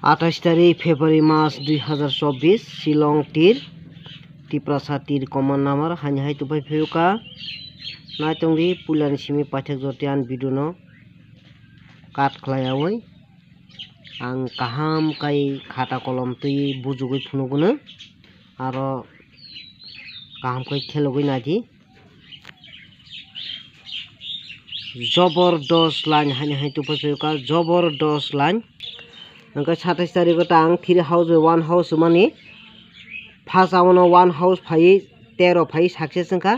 28 तारिख फेब्रुआरी मास 2024 Shillong tir Tiprasa tir common number hanya hai tupai pheuka nai tongri pulan simi pathak jotian biduno kat khlaiawai ang kaham kai khata kolom tui bujugui phunugono aro kaham kai khelogui naji जबरदस्त line हानि high तुpai pheuka जबरदस्त line angka 27 तारिख tang 3 house 1 house mani first amono 1 house phai 13 phai success angka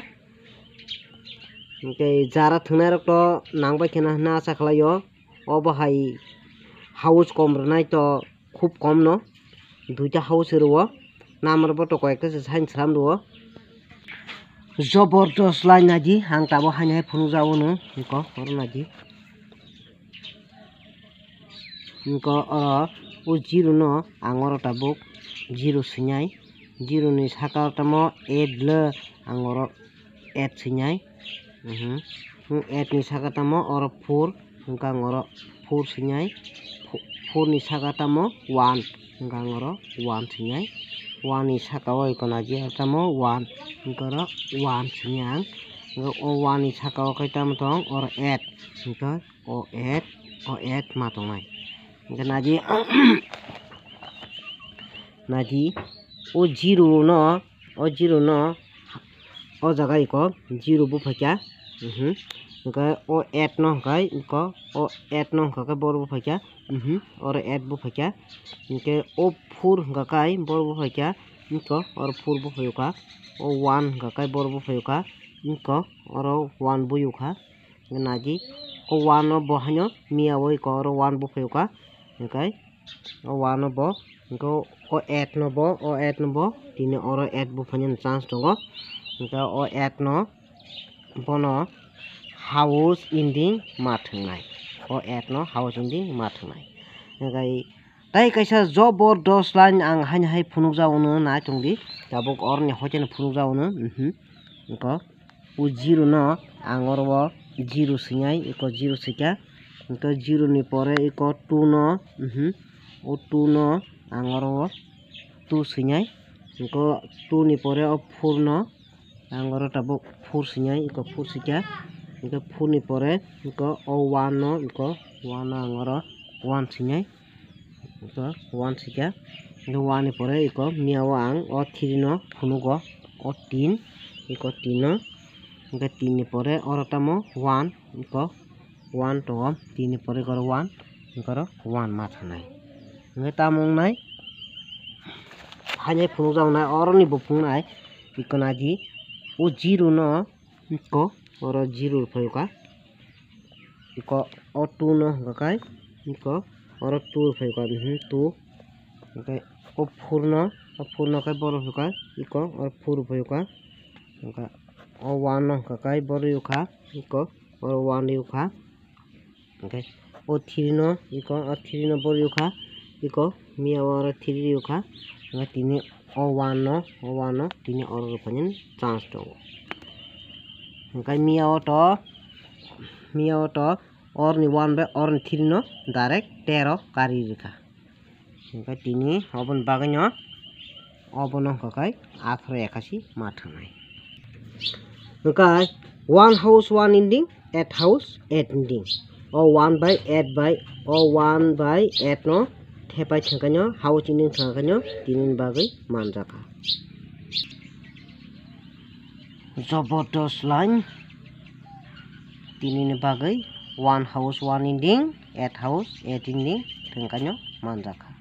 angkai jara thungnai rok to nangbai khena na acha khlaio obo hai house kom rwnai to khub kom no duita house ro namar bo to koyekta sign sram ro जबरदस्त line naji ang tabo haini hai phunukjao no ko oro naji ko o zero no angoro tabuk zero sinyai zero ni saka tamo 8 le angoro 8 sinyai 8 ni saka tamo oro 4 angka angoro 4 sinyai 4 ni saka tamo 1 angka angoro 1 sinyai 1 ni saka o ikonaji tamo 1 angkoro 1 sinyang o 1 ni saka o kai tamo tong oro 8 angka o 8 ma tongnai naji naji o zero no o jaga iko zero bu phakya angka o 8 no kai iko o 8 no kai bor bu phakya or 8 bu phakya angke o 4 kai bor bu phakya iko or 4 bu phayuka o 1 kai bor bu phayuka iko or 1 bu yuka naji o 1 no bo hanyo mia oi ko or 1 bu phayuka angkai o 1 no bo angko o 8 no bo tini oro 8 bu phanyan chance tongo angka o 8 no bono house ending ma thungnai o 8 no house ending ma thungnai angkai tai kaisa jobordast line ang haini hai phunukjao no na tongdi tabuk orni hoiten phunukjao no angko o zero no angoro zero singai iko zero sika angka zero ni pore iko 2 no o 2 no angoro 2 singai iko 2 ni pore o 4 no angoro tabuk 4 singai iko 4 sika iko 4 ni pore iko o 1 no iko 1 no angoro 1 singai iko 1 sika iko 1 ni pore iko miao ang o 3 no phunugo o 3 iko 3 no angka 3 ni pore oro tamo 1 iko 1 to 3 ni pore gor 1 ingkoro 1 ma thanai ngai tamong nai haini phunukjao nai oroni bo phungnai ikonaji o zero no iko oro 0 phayuka iko o 2 no gakai iko oro 2 phayuka 2 okay o 4 no kai bor phayuka iko or 4 phayuka angka o 1 no gakai bor yuka iko or 1 yuka okay o 3 no iko o 3 no bor yuka iko mia or 3 yuka nga tini o 1 no tini or rupanyen chance to angkai mia to or ni 1 by or ni 3 no direct 13 kari rika angkai tini obon baganyo obono kakai 81 ma thangnai angkai 1 house 1 ending 8 house 8 ending o 1 by 8 by o 1 by 8 no thepai thangkanyo house ending thangkanyo tinin bagai manjaka jobordast line tinin bagai 1 house 1 ending 8 house 8 ending thangkanyo manjaka